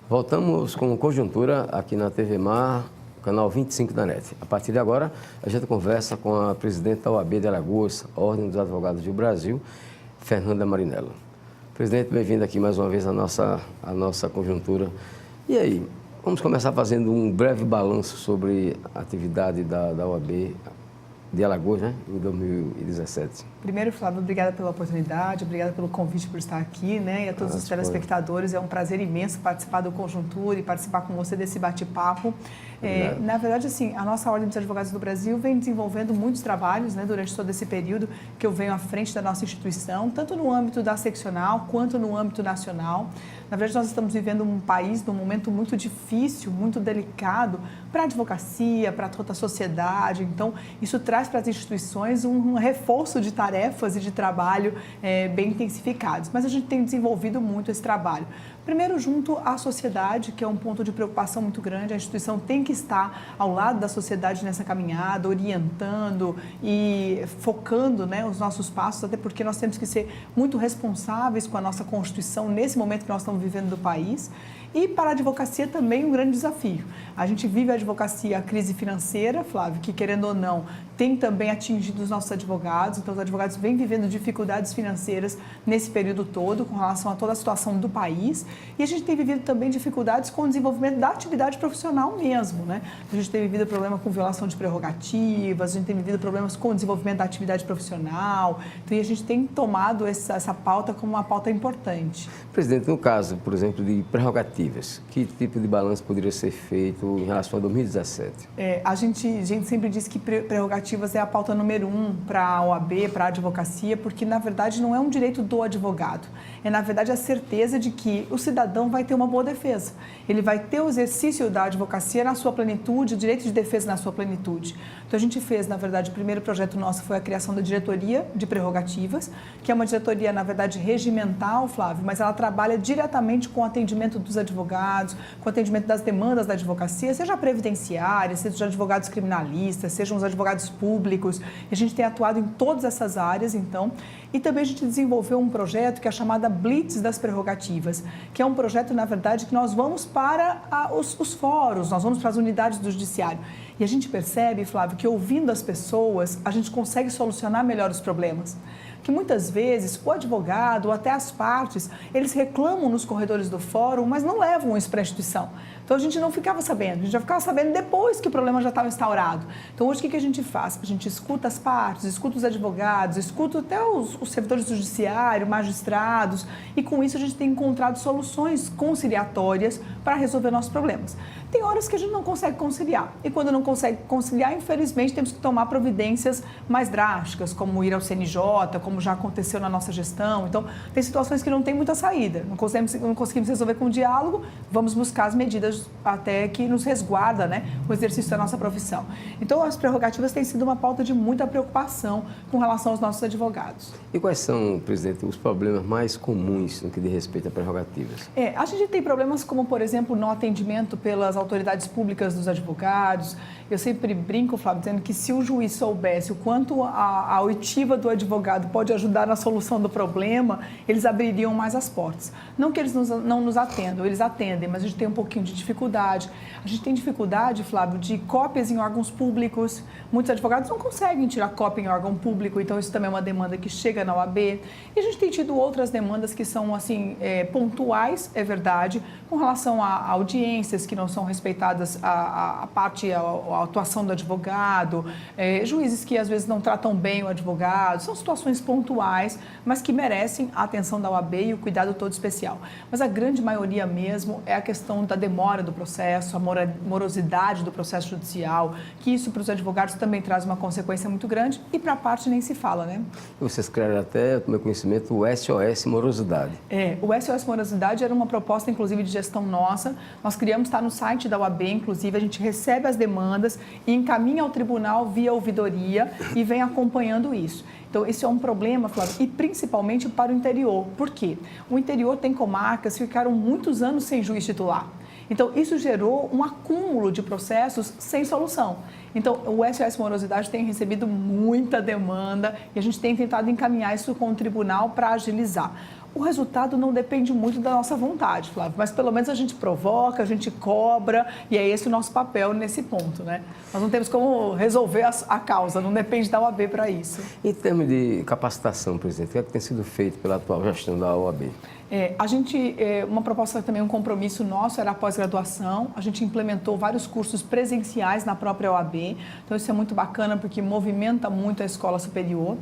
Voltamos com Conjuntura aqui na TV Mar, canal 25 da NET. A partir de agora, a gente conversa com a presidente da OAB de Alagoas, Ordem dos Advogados do Brasil, Fernanda Marinello. Presidente, bem-vindo aqui mais uma vez à nossa Conjuntura. E aí, vamos começar fazendo um breve balanço sobre a atividade da OAB de Alagoas, né, em 2017. Primeiro, Flávio, obrigada pela oportunidade, obrigada pelo convite por estar aqui, né? E a todos os telespectadores, é um prazer imenso participar do Conjuntura e participar com você desse bate-papo. Na verdade, assim, a nossa Ordem dos Advogados do Brasil vem desenvolvendo muitos trabalhos, né, durante todo esse período que eu venho à frente da nossa instituição, tanto no âmbito da seccional quanto no âmbito nacional. Na verdade, nós estamos vivendo um país num momento muito difícil, muito delicado para a advocacia, para toda a sociedade. Então, isso traz para as instituições um reforço de tarefas e de trabalho bem intensificados. Mas a gente tem desenvolvido muito esse trabalho. Primeiro, junto à sociedade, que é um ponto de preocupação muito grande. A instituição tem que estar ao lado da sociedade nessa caminhada, orientando e focando, né, os nossos passos, até porque nós temos que ser muito responsáveis com a nossa Constituição nesse momento que nós estamos vivendo do país. E para a advocacia também um grande desafio. A gente vive a advocacia, a crise financeira, Flávio, que querendo ou não, tem também atingido os nossos advogados. Então, os advogados vêm vivendo dificuldades financeiras nesse período todo, com relação a toda a situação do país. E a gente tem vivido também dificuldades com o desenvolvimento da atividade profissional mesmo, né? A gente tem vivido problema com violação de prerrogativas, a gente tem vivido problemas com o desenvolvimento da atividade profissional. Então, e a gente tem tomado essa pauta como uma pauta importante. Presidente, no caso, por exemplo, de prerrogativas, que tipo de balanço poderia ser feito em relação a 2017? A gente sempre diz que prerrogativas é a pauta número 1 para a OAB, para a advocacia, porque, na verdade, não é um direito do advogado. É, na verdade, a certeza de que o cidadão vai ter uma boa defesa. Ele vai ter o exercício da advocacia na sua plenitude, o direito de defesa na sua plenitude. Então, a gente fez, na verdade, o primeiro projeto nosso foi a criação da diretoria de prerrogativas, que é uma diretoria, na verdade, regimental, Flávio, mas ela trabalha diretamente com o atendimento dos advogados, com o atendimento das demandas da advocacia, seja a previdenciária, seja os advogados criminalistas, sejam os advogados públicos. E a gente tem atuado em todas essas áreas, então. E também a gente desenvolveu um projeto que é chamado Blitz das Prerrogativas, que é um projeto, na verdade, que nós vamos para os fóruns, nós vamos para as unidades do judiciário. E a gente percebe, Flávio, que ouvindo as pessoas, a gente consegue solucionar melhor os problemas. Que muitas vezes o advogado ou até as partes, eles reclamam nos corredores do fórum, mas não levam isso para a instituição. Então, a gente não ficava sabendo, a gente já ficava sabendo depois que o problema já estava instaurado. Então, hoje, o que a gente faz? A gente escuta as partes, escuta os advogados, escuta até os servidores do judiciário, magistrados, e com isso a gente tem encontrado soluções conciliatórias para resolver nossos problemas. Tem horas que a gente não consegue conciliar, e quando não consegue conciliar, infelizmente, temos que tomar providências mais drásticas, como ir ao CNJ, como já aconteceu na nossa gestão. Então, tem situações que não tem muita saída, não conseguimos resolver com o diálogo, vamos buscar as medidas até que nos resguarda, né, o exercício da nossa profissão. Então, as prerrogativas têm sido uma pauta de muita preocupação com relação aos nossos advogados. E quais são, presidente, os problemas mais comuns no que diz respeito a prerrogativas? A gente tem problemas como, por exemplo, no atendimento pelas autoridades públicas dos advogados. Eu sempre brinco, Flávio, dizendo que se o juiz soubesse o quanto a oitiva do advogado pode ajudar na solução do problema, eles abririam mais as portas. Não que eles não nos atendam, eles atendem, mas a gente tem um pouquinho de dificuldade. A gente tem dificuldade, Flávio, de cópias em órgãos públicos. Muitos advogados não conseguem tirar cópia em órgão público, então isso também é uma demanda que chega na OAB. E a gente tem tido outras demandas que são, assim, pontuais, é verdade, com relação a audiências que não são respeitadas a atuação do advogado, juízes que às vezes não tratam bem o advogado. São situações pontuais, mas que merecem a atenção da OAB e o cuidado todo especial. Mas a grande maioria mesmo é a questão da demora do processo, a morosidade do processo judicial, que isso para os advogados também traz uma consequência muito grande e para a parte nem se fala, né? Vocês criaram até, no meu conhecimento, o SOS Morosidade. O SOS Morosidade era uma proposta, inclusive, de gestão nossa. Nós criamos, está no site da OAB, inclusive, a gente recebe as demandas e encaminha ao tribunal via ouvidoria e vem acompanhando isso. Então, esse é um problema, Flávio, e principalmente para o interior. Por quê? O interior tem comarcas que ficaram muitos anos sem juiz titular. Então, isso gerou um acúmulo de processos sem solução. Então, o SOS Morosidade tem recebido muita demanda e a gente tem tentado encaminhar isso com o tribunal para agilizar. O resultado não depende muito da nossa vontade, Flávio, mas pelo menos a gente provoca, a gente cobra, e é esse o nosso papel nesse ponto, né? Nós não temos como resolver a causa, não depende da OAB para isso. Em termos de capacitação, presidente, o que é que tem sido feito pela atual gestão da OAB? Uma proposta também, um compromisso nosso era a pós-graduação. A gente implementou vários cursos presenciais na própria OAB. Então, isso é muito bacana porque movimenta muito a escola superior.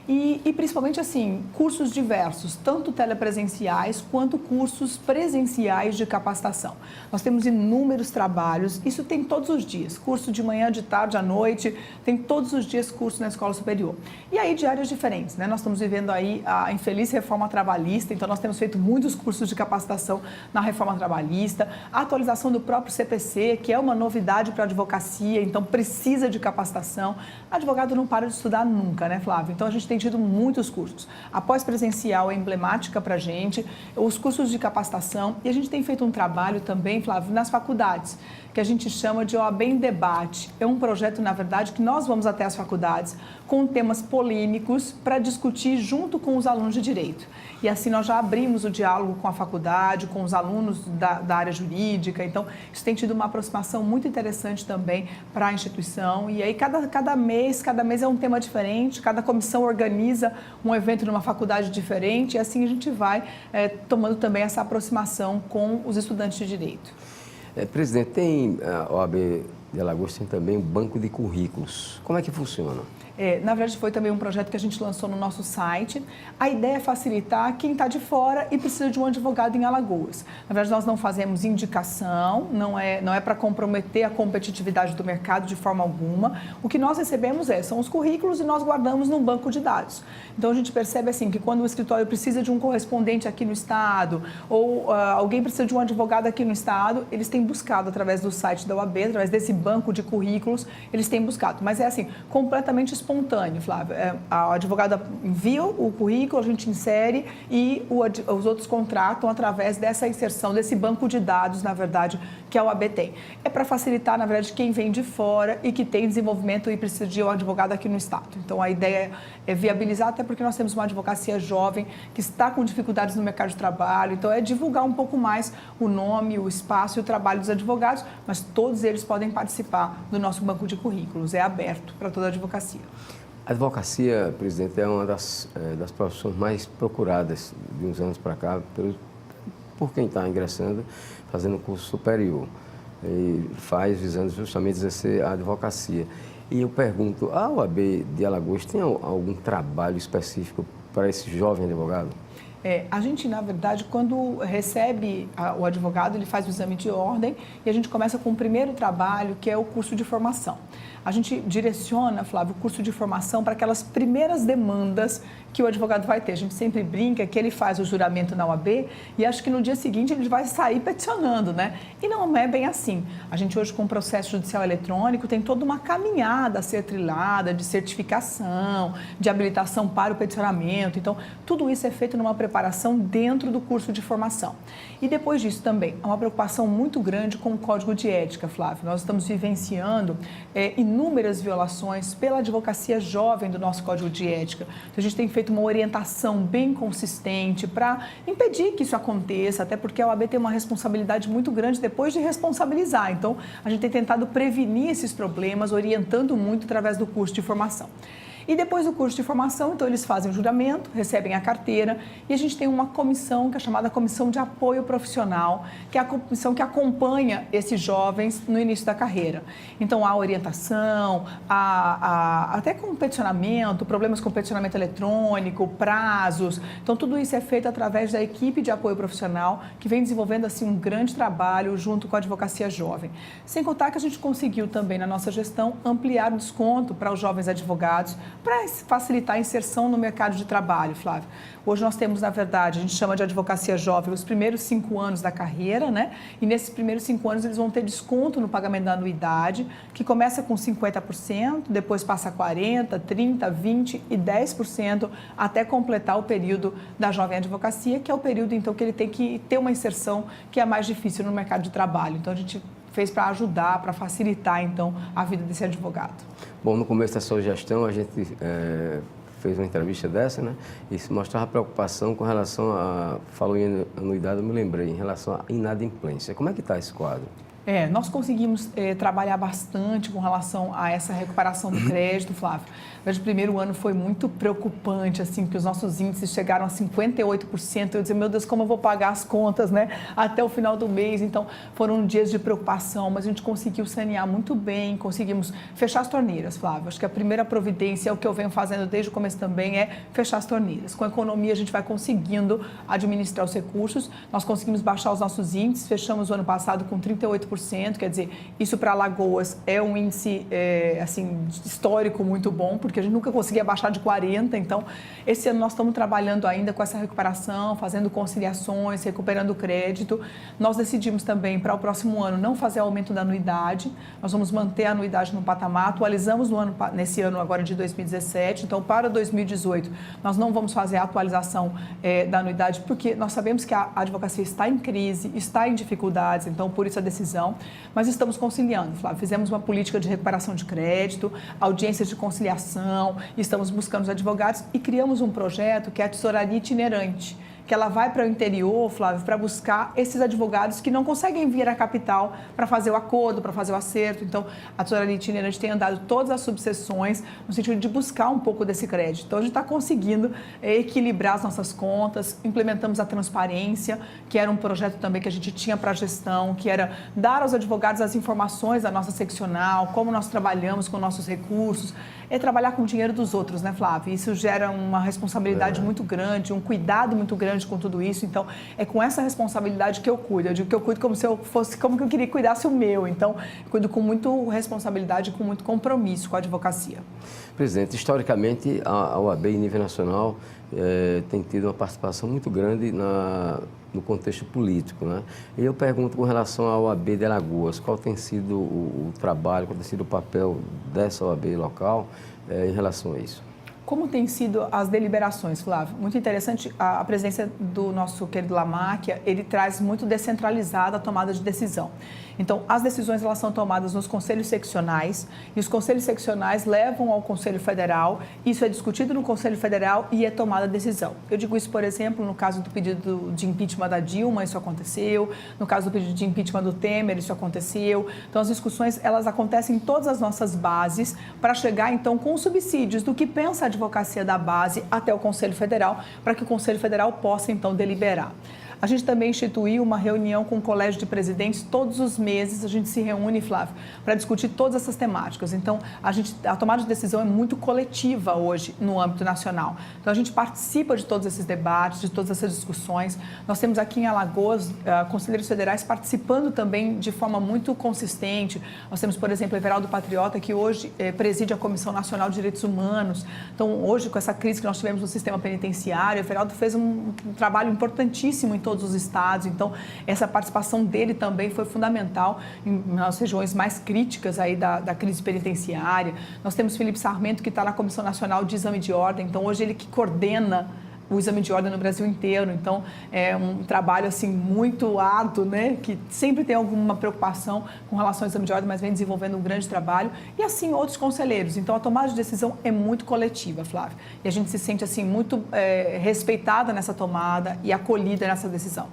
E principalmente, assim, cursos diversos, tanto telepresenciais quanto cursos presenciais de capacitação. Nós temos inúmeros trabalhos, isso tem todos os dias. Curso de manhã, de tarde, à noite, tem todos os dias curso na escola superior. E aí, de áreas diferentes, né? Nós estamos vivendo aí a infeliz reforma trabalhista, então nós temos feito muitos cursos de capacitação na reforma trabalhista, a atualização do próprio CPC, que é uma novidade para a advocacia, então precisa de capacitação. Advogado não para de estudar nunca, né, Flávio? Então a gente tem tido muitos cursos. A pós-presencial é emblemática para a gente, os cursos de capacitação, e a gente tem feito um trabalho também, Flávio, nas faculdades, que a gente chama de OAB em Debate. É um projeto, na verdade, que nós vamos até as faculdades com temas polêmicos para discutir junto com os alunos de direito. E assim nós já abrimos o diálogo com a faculdade, com os alunos da área jurídica. Então, isso tem tido uma aproximação muito interessante também para a instituição. E aí, cada mês é um tema diferente, cada comissão organiza um evento numa faculdade diferente. E assim a gente vai tomando também essa aproximação com os estudantes de direito. Presidente, tem a OAB de Alagoas tem também um banco de currículos. Como é que funciona? Na verdade, foi também um projeto que a gente lançou no nosso site. A ideia é facilitar quem está de fora e precisa de um advogado em Alagoas. Na verdade, nós não fazemos indicação, não é para comprometer a competitividade do mercado de forma alguma. O que nós recebemos são os currículos e nós guardamos num banco de dados. Então, a gente percebe assim que quando o escritório precisa de um correspondente aqui no estado ou alguém precisa de um advogado aqui no estado, eles têm buscado através do site da OAB, através desse banco de currículos, eles têm buscado. Mas é assim, completamente espontâneo, Flávio. A advogada envia o currículo, a gente insere e os outros contratam através dessa inserção, desse banco de dados, na verdade, que a OAB tem. É para facilitar, na verdade, quem vem de fora e que tem desenvolvimento e precisa de um advogado aqui no estado. Então, a ideia é viabilizar, até porque nós temos uma advocacia jovem que está com dificuldades no mercado de trabalho. Então, é divulgar um pouco mais o nome, o espaço e o trabalho dos advogados, mas todos eles podem participar do nosso banco de currículos. É aberto para toda a advocacia. A advocacia, presidente, é uma das profissões mais procuradas de uns anos para cá por quem está ingressando, fazendo curso superior. E faz visando justamente exercer a advocacia. E eu pergunto, a OAB de Alagoas tem algum trabalho específico para esse jovem advogado? A gente, na verdade, quando recebe o advogado, ele faz o exame de ordem e a gente começa com o primeiro trabalho, que é o curso de formação. A gente direciona, Flávio, o curso de formação para aquelas primeiras demandas que o advogado vai ter. A gente sempre brinca que ele faz o juramento na OAB e acho que no dia seguinte ele vai sair peticionando, né? E não é bem assim. A gente hoje, com o processo judicial eletrônico, tem toda uma caminhada a ser trilhada de certificação, de habilitação para o peticionamento. Então, tudo isso é feito numa preparação dentro do curso de formação. E depois disso também, há uma preocupação muito grande com o Código de Ética, Flávio. Nós estamos vivenciando inúmeras violações pela advocacia jovem do nosso Código de Ética. Então, a gente tem feito uma orientação bem consistente para impedir que isso aconteça, até porque a OAB tem uma responsabilidade muito grande depois de responsabilizar. Então, a gente tem tentado prevenir esses problemas, orientando muito através do curso de formação. E depois do curso de formação, então, eles fazem o juramento, recebem a carteira e a gente tem uma comissão que é chamada Comissão de Apoio Profissional, que é a comissão que acompanha esses jovens no início da carreira. Então, há orientação, até com peticionamento, problemas com peticionamento eletrônico, prazos. Então, tudo isso é feito através da equipe de apoio profissional, que vem desenvolvendo, assim, um grande trabalho junto com a advocacia jovem. Sem contar que a gente conseguiu também, na nossa gestão, ampliar o desconto para os jovens advogados, para facilitar a inserção no mercado de trabalho, Flávio. Hoje nós temos, na verdade, a gente chama de advocacia jovem os primeiros 5 anos da carreira, né? E nesses primeiros 5 anos eles vão ter desconto no pagamento da anuidade, que começa com 50%, depois passa a 40%, 30%, 20% e 10% até completar o período da jovem advocacia, que é o período, então, que ele tem que ter uma inserção que é mais difícil no mercado de trabalho. Então, a gente fez para ajudar, para facilitar, então, a vida desse advogado. Bom, no começo da sua gestão, a gente fez uma entrevista dessa, né? E se mostrava preocupação com relação a... Falou em anuidade, eu me lembrei, em relação à inadimplência. Como é que está esse quadro? Nós conseguimos trabalhar bastante com relação a essa recuperação do crédito, Flávio. O primeiro ano foi muito preocupante, assim, que os nossos índices chegaram a 58%. Eu dizia, meu Deus, como eu vou pagar as contas, né, até o final do mês? Então, foram dias de preocupação, mas a gente conseguiu sanear muito bem, conseguimos fechar as torneiras, Flávio. Acho que a primeira providência, o que eu venho fazendo desde o começo também, é fechar as torneiras. Com a economia, a gente vai conseguindo administrar os recursos. Nós conseguimos baixar os nossos índices, fechamos o ano passado com 38%, quer dizer, isso para Alagoas é um índice, assim, histórico muito bom, porque a gente nunca conseguia baixar de 40%, então esse ano nós estamos trabalhando ainda com essa recuperação, fazendo conciliações, recuperando o crédito. Nós decidimos também para o próximo ano não fazer aumento da anuidade, nós vamos manter a anuidade no patamar, atualizamos nesse ano agora de 2017, então para 2018 nós não vamos fazer a atualização da anuidade, porque nós sabemos que a advocacia está em crise, está em dificuldades, então por isso a decisão, mas estamos conciliando, Flávio. Fizemos uma política de recuperação de crédito, audiências de conciliação, estamos buscando os advogados e criamos um projeto que é a tesouraria itinerante, que ela vai para o interior, Flávio, para buscar esses advogados que não conseguem vir à capital para fazer o acordo, para fazer o acerto. Então, a tesouraria itinerante tem andado todas as subseções no sentido de buscar um pouco desse crédito. Então, a gente está conseguindo equilibrar as nossas contas, implementamos a transparência, que era um projeto também que a gente tinha para a gestão, que era dar aos advogados as informações da nossa seccional, como nós trabalhamos com nossos recursos, é trabalhar com o dinheiro dos outros, né, Flávio? Isso gera uma responsabilidade muito grande, um cuidado muito grande com tudo isso. Então, é com essa responsabilidade que eu cuido. Eu digo que eu cuido como se eu fosse, como que eu queria que cuidasse o meu. Então, eu cuido com muita responsabilidade e com muito compromisso com a advocacia. Presidente, historicamente, a OAB em nível nacional tem tido uma participação muito grande no contexto político, né? E eu pergunto com relação à OAB de Alagoas, qual tem sido o trabalho, qual tem sido o papel dessa OAB local em relação a isso? Como tem sido as deliberações, Flávio? Muito interessante, a presença do nosso querido Lamáquia, ele traz muito descentralizada a tomada de decisão. Então, as decisões elas são tomadas nos conselhos seccionais e os conselhos seccionais levam ao Conselho Federal, isso é discutido no Conselho Federal e é tomada a decisão. Eu digo isso, por exemplo, no caso do pedido de impeachment da Dilma, isso aconteceu, no caso do pedido de impeachment do Temer, isso aconteceu. Então, as discussões, elas acontecem em todas as nossas bases para chegar, então, com subsídios do que pensa a advocacia da base até o Conselho Federal, para que o Conselho Federal possa, então, deliberar. A gente também instituiu uma reunião com o Colégio de Presidentes. Todos os meses a gente se reúne, Flávio, para discutir todas essas temáticas. Então, a tomada de decisão é muito coletiva hoje no âmbito nacional. Então, a gente participa de todos esses debates, de todas essas discussões. Nós temos aqui em Alagoas conselheiros federais participando também de forma muito consistente. Nós temos, por exemplo, Everaldo Patriota, que hoje preside a Comissão Nacional de Direitos Humanos. Então, hoje, com essa crise que nós tivemos no sistema penitenciário, Everaldo fez um trabalho importantíssimo em todos os estados, então essa participação dele também foi fundamental nas regiões mais críticas aí da crise penitenciária. Nós temos Felipe Sarmento, que está na Comissão Nacional de Exame de Ordem, então hoje ele que coordena o exame de ordem no Brasil inteiro, então é um trabalho assim muito árduo, né, que sempre tem alguma preocupação com relação ao exame de ordem, mas vem desenvolvendo um grande trabalho, e assim outros conselheiros. Então a tomada de decisão é muito coletiva, Flávio, e a gente se sente assim muito respeitada nessa tomada e acolhida nessa decisão.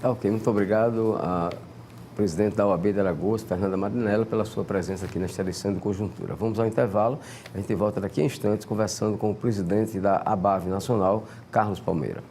Ok, muito obrigado a presidente da OAB de Alagoas, Fernanda Marinella, pela sua presença aqui nesta edição de Conjuntura. Vamos ao intervalo, a gente volta daqui a instantes conversando com o presidente da ABAV Nacional, Carlos Palmeira.